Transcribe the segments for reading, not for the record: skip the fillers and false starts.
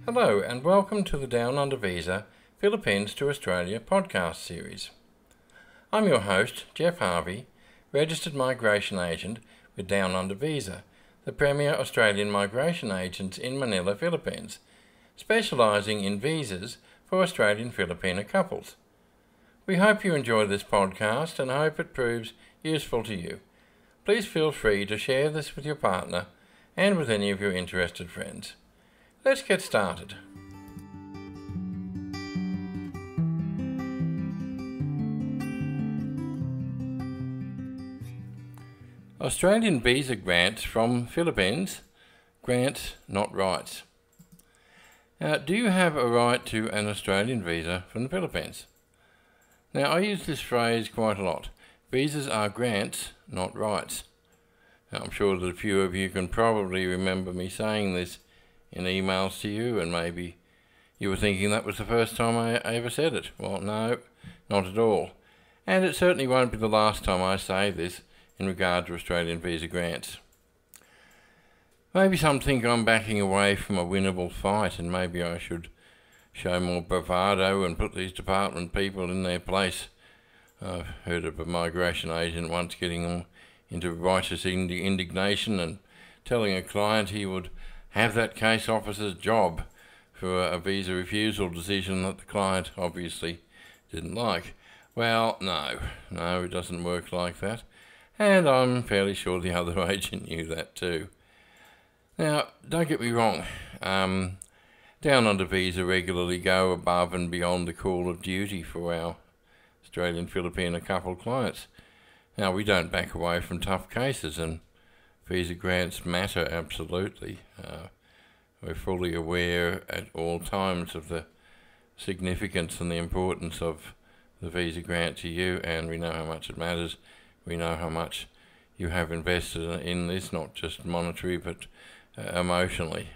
Hello and welcome to the Down Under Visa Philippines to Australia podcast series. I'm your host, Jeff Harvey, registered migration agent with Down Under Visa, the premier Australian migration agent in Manila, Philippines, specialising in visas for Australian Filipino couples. We hope you enjoy this podcast and hope it proves useful to you. Please feel free to share this with your partner and with any of your interested friends. Let's get started. Australian visa grants from Philippines. Grants, not rights. Now, do you have a right to an Australian visa from the Philippines? Now, I use this phrase quite a lot. Visas are grants, not rights. Now, I'm sure that a few of you can probably remember me saying this in emails to you, and maybe you were thinking that was the first time I ever said it. Well, no, not at all. And it certainly won't be the last time I say this in regard to Australian visa grants. Maybe some think I'm backing away from a winnable fight, and maybe I should show more bravado and put these department people in their place. I've heard of a migration agent once getting them into righteous indignation and telling a client he would have that case officer's job for a visa refusal decision that the client obviously didn't like. Well, no, it doesn't work like that, and I'm fairly sure the other agent knew that too. Now, don't get me wrong, Down Under Visa regularly go above and beyond the call of duty for our Australian Filipino couple clients. Now, we don't back away from tough cases, and visa grants matter absolutely. We're fully aware at all times of the significance and the importance of the visa grant to you, and we know how much it matters. We know how much you have invested in this, not just monetary but emotionally.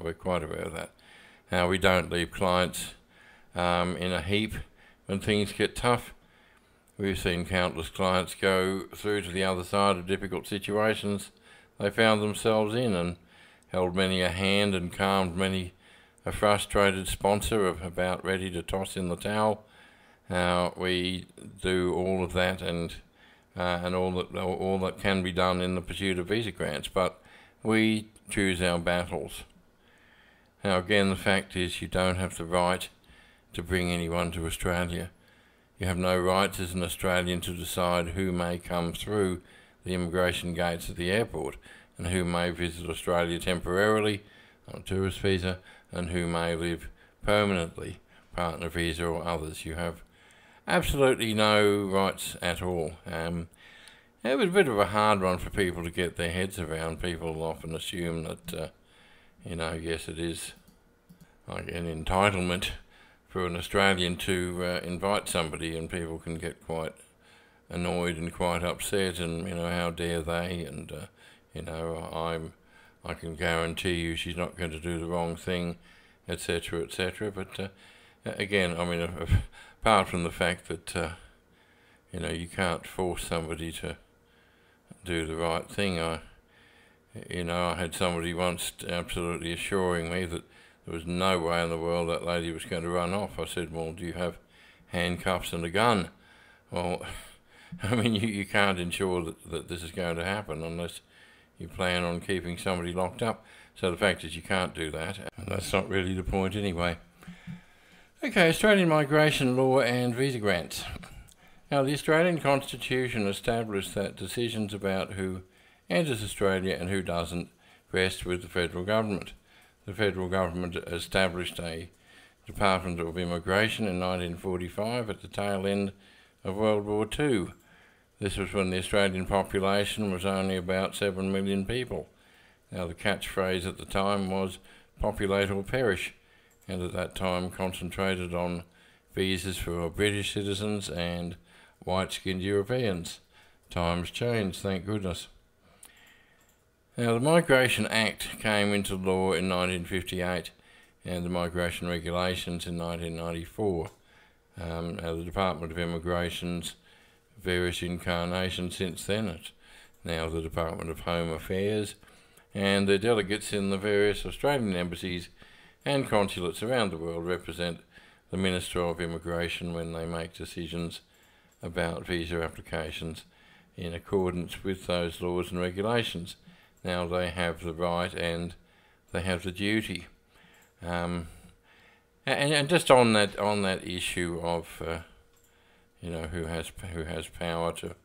We're quite aware of that. Now, we don't leave clients in a heap when things get tough. We've seen countless clients go through to the other side of difficult situations they found themselves in, and held many a hand and calmed many a frustrated sponsor about ready to toss in the towel. We do all of that and all that can be done in the pursuit of visa grants, but we choose our battles. Now, again, the fact is you don't have the right to bring anyone to Australia. You have no rights as an Australian to decide who may come through the immigration gates at the airport and who may visit Australia temporarily on a tourist visa and who may live permanently, partner visa or others. You have absolutely no rights at all. It was a bit of a hard one for people to get their heads around. People often assume that, yes, it is like an entitlement for an Australian to invite somebody, and people can get quite annoyed and quite upset, and how dare they, and I can guarantee you she's not going to do the wrong thing, etc., etc. But again, apart from the fact that you can't force somebody to do the right thing, I had somebody once absolutely assuring me that there was no way in the world that lady was going to run off. I said, well, do you have handcuffs and a gun? Well, you can't ensure that this is going to happen unless you plan on keeping somebody locked up. So the fact is you can't do that, and that's not really the point anyway. Okay, Australian migration law and visa grants. Now, the Australian Constitution established that decisions about who enters Australia and who doesn't rest with the federal government. The federal government established a Department of Immigration in 1945 at the tail end of World War II. This was when the Australian population was only about 7 million people. Now, the catchphrase at the time was populate or perish, and at that time concentrated on visas for British citizens and white-skinned Europeans. Times changed, thank goodness. Now, the Migration Act came into law in 1958 and the Migration Regulations in 1994. The Department of Immigration's various incarnations since then. It's now the Department of Home Affairs, and the delegates in the various Australian embassies and consulates around the world represent the Minister of Immigration when they make decisions about visa applications in accordance with those laws and regulations. Now they have the right and they have the duty. And just on that issue of who has power to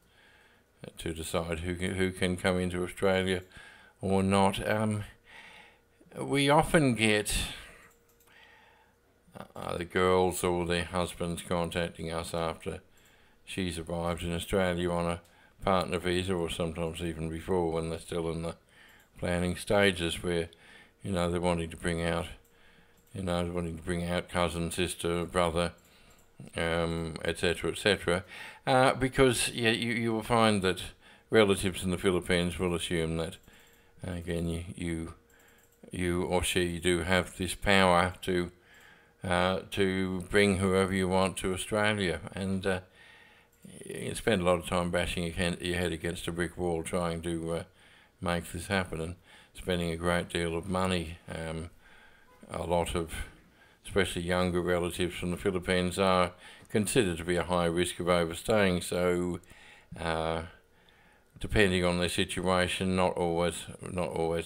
decide who can come into Australia or not, we often get the girls or their husbands contacting us after she's arrived in Australia on a partner visa, or sometimes even before, when they're still in the planning stages, where they're wanting to bring out cousin, sister, brother, etc., etc. Because you will find that relatives in the Philippines will assume that again you or she do have this power to bring whoever you want to Australia, and you spend a lot of time bashing your head against a brick wall trying to make this happen, and spending a great deal of money. A lot of, especially younger relatives from the Philippines, are considered to be a high risk of overstaying, so depending on their situation, not always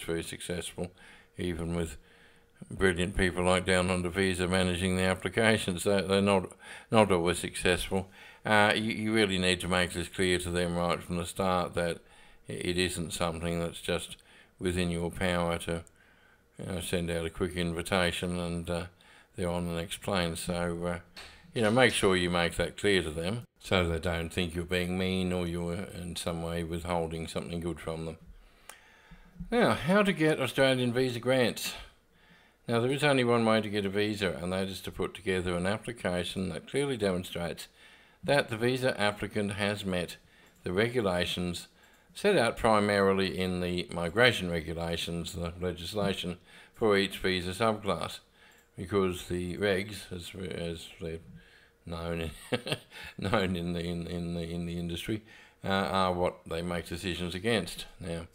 very successful, even with brilliant people like Down Under Visa managing the applications. They're not always successful. You really need to make this clear to them right from the start that it isn't something that's just within your power to send out a quick invitation and they're on the next plane. So make sure you make that clear to them so they don't think you're being mean or you're in some way withholding something good from them. Now, how to get Australian visa grants. Now, there is only one way to get a visa, and that is to put together an application that clearly demonstrates that the visa applicant has met the regulations set out primarily in the migration regulations, the legislation for each visa subclass, because the regs, as they're known in the industry, are what they make decisions against. Now,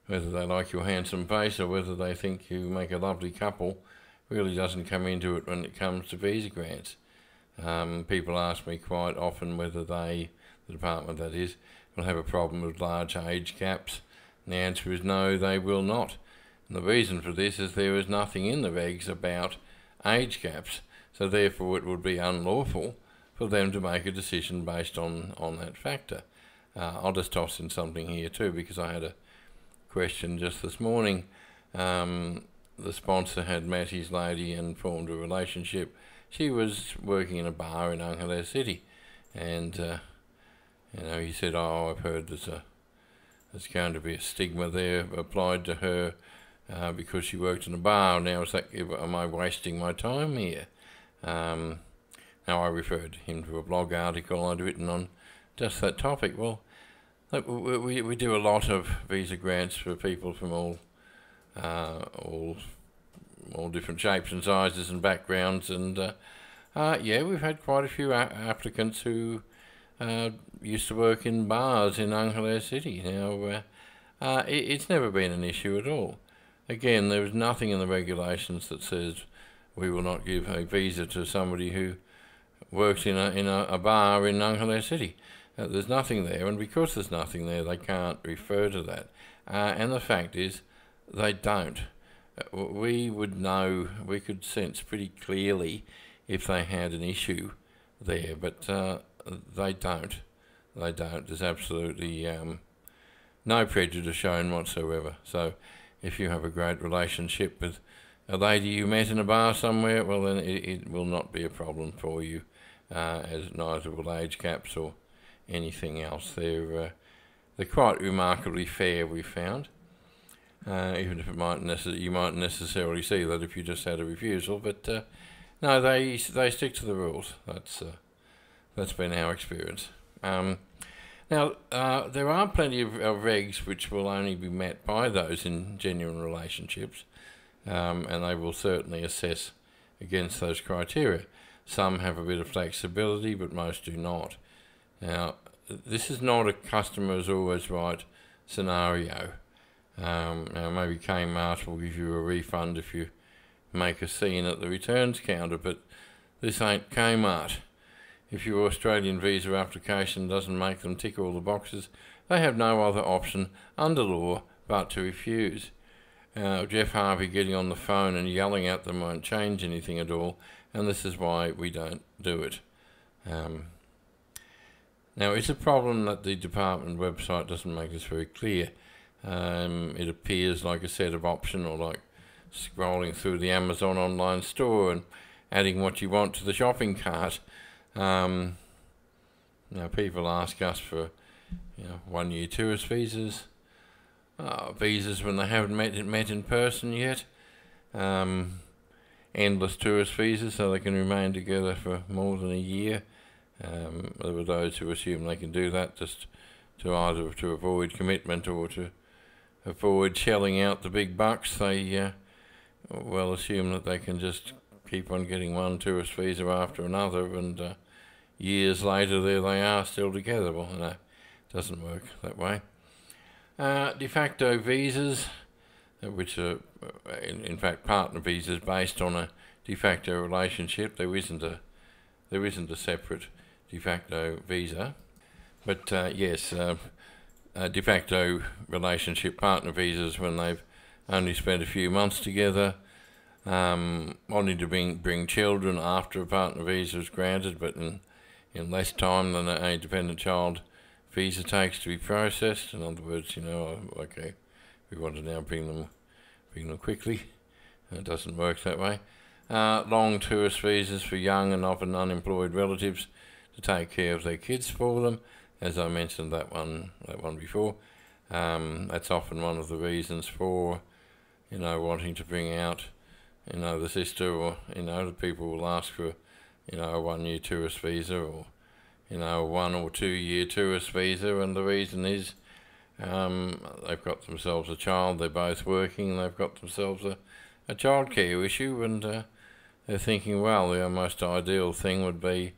whether they like your handsome face or whether they think you make a lovely couple really doesn't come into it when it comes to visa grants. People ask me quite often whether the department that is, will have a problem with large age gaps, and the answer is no, they will not. And the reason for this is there is nothing in the regs about age gaps, so therefore it would be unlawful for them to make a decision based on that factor. I'll just toss in something here too, because I had a question just this morning. The sponsor had met his lady and formed a relationship. She was working in a bar in Angeles City, and he said, "Oh, I've heard there's going to be a stigma there applied to her because she worked in a bar. Now, am I wasting my time here?" Now, I referred him to a blog article I'd written on just that topic. Well, look, we do a lot of visa grants for people from all different shapes and sizes and backgrounds, and we've had quite a few applicants who used to work in bars in Angeles City. Now, it's never been an issue at all. Again, there is nothing in the regulations that says we will not give a visa to somebody who works in a bar in Angeles City. There's nothing there, and because there's nothing there, they can't refer to that. And the fact is, they don't. We would know, we could sense pretty clearly if they had an issue there, but they don't. They don't. There's absolutely no prejudice shown whatsoever. So if you have a great relationship with a lady you met in a bar somewhere, well then it will not be a problem for you, as neither will age gaps or anything else. They're quite remarkably fair, we've found. Even if you might necessarily see that if you just had a refusal, but no, they stick to the rules. That's been our experience. Now, there are plenty of regs which will only be met by those in genuine relationships, and they will certainly assess against those criteria. Some have a bit of flexibility, but most do not. Now, this is not a customer is always right scenario. Now, maybe Kmart will give you a refund if you make a scene at the returns counter, but this ain't Kmart. If your Australian visa application doesn't make them tick all the boxes, they have no other option under law but to refuse. Jeff Harvey getting on the phone and yelling at them won't change anything at all, and this is why we don't do it. Now, it's a problem that the department website doesn't make this very clear. It appears like a set of options, or like scrolling through the Amazon online store and adding what you want to the shopping cart. Now, people ask us for 1-year tourist visas, visas when they haven't met in person yet, endless tourist visas so they can remain together for more than a year. There were those who assume they can do that just to either to avoid commitment or to avoid shelling out the big bucks. They well assume that they can just keep on getting one tourist visa after another, and years later there they are still together. Well, no, it doesn't work that way. De facto visas, which are in fact partner visas based on a de facto relationship. There isn't a separate de facto visa, but yes, de facto relationship partner visas when they've only spent a few months together, wanting to bring children after a partner visa is granted, but in less time than a dependent child visa takes to be processed. In other words, okay, we want to now bring them quickly. It doesn't work that way. Long tourist visas for young and often unemployed relatives to take care of their kids for them. As I mentioned that one before, that's often one of the reasons for wanting to bring out the sister, or the people will ask for a 1-year tourist visa, or a 1 or 2 year tourist visa, and the reason is they've got themselves a child, they're both working, they've got themselves a childcare issue, and they're thinking, well, the most ideal thing would be,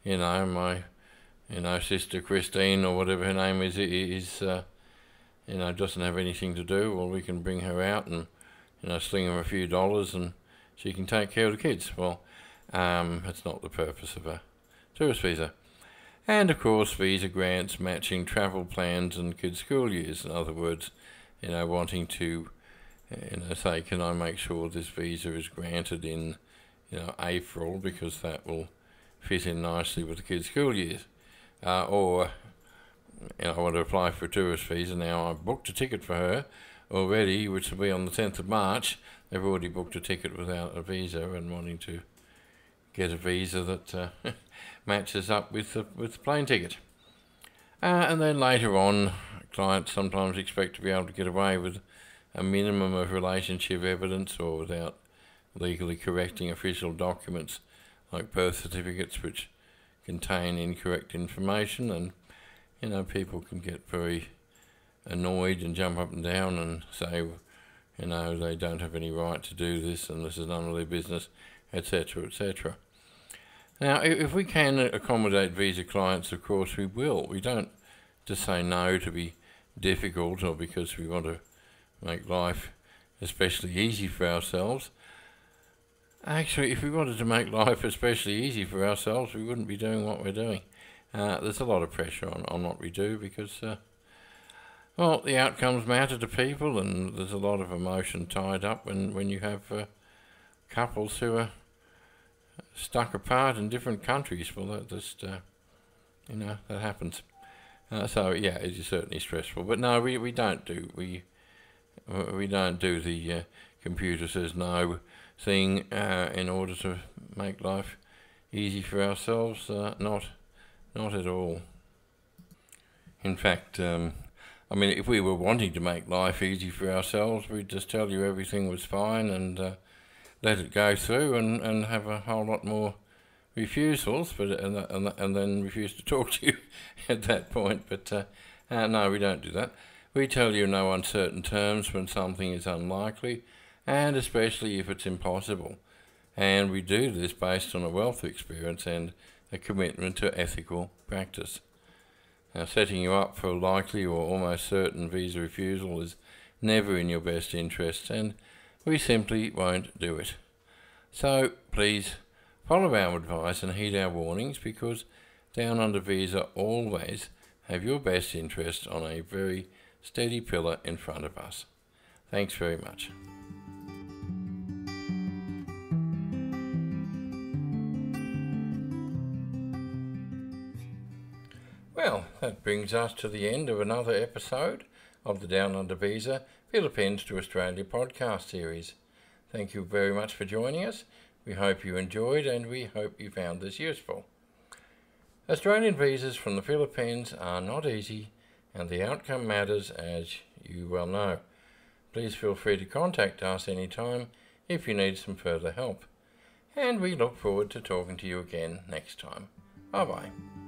my sister Christine, or whatever her name is doesn't have anything to do. Well, we can bring her out and sling her a few dollars, and she can take care of the kids. Well, that's not the purpose of a tourist visa. And of course, visa grants matching travel plans and kids' school years. In other words, wanting to, say, can I make sure this visa is granted in, April, because that will fit in nicely with the kids' school years. Or I want to apply for a tourist visa. Now, I've booked a ticket for her already, which will be on the 10th of March. They've already booked a ticket without a visa, and wanting to get a visa that matches up with the plane ticket. And then later on, clients sometimes expect to be able to get away with a minimum of relationship evidence, or without legally correcting official documents like birth certificates which contain incorrect information, and people can get very annoyed and jump up and down and say they don't have any right to do this, and this is none of their business, etc., etc. Now, if we can accommodate visa clients, of course we will. We don't just say no to be difficult, or because we want to make life especially easy for ourselves. Actually, if we wanted to make life especially easy for ourselves, we wouldn't be doing what we're doing. There's a lot of pressure on what we do, because the outcomes matter to people, and there's a lot of emotion tied up when you have couples who are stuck apart in different countries. Well, that just that happens. So yeah, it is certainly stressful. But no, we don't do we don't do the computer says no thing in order to make life easy for ourselves. Not at all. In fact, if we were wanting to make life easy for ourselves, we'd just tell you everything was fine and let it go through, and have a whole lot more refusals, and then refuse to talk to you at that point. But no, we don't do that. We tell you no uncertain terms when something is unlikely, and especially if it's impossible. And we do this based on a wealth of experience and a commitment to ethical practice. Now, setting you up for a likely or almost certain visa refusal is never in your best interest, and we simply won't do it. So please follow our advice and heed our warnings, because Down Under Visa always have your best interest on a very steady pillar in front of us. Thanks very much. Well, that brings us to the end of another episode of the Down Under Visa Philippines to Australia podcast series. Thank you very much for joining us. We hope you enjoyed, and we hope you found this useful. Australian visas from the Philippines are not easy, and the outcome matters, as you well know. Please feel free to contact us anytime if you need some further help. And we look forward to talking to you again next time. Bye-bye.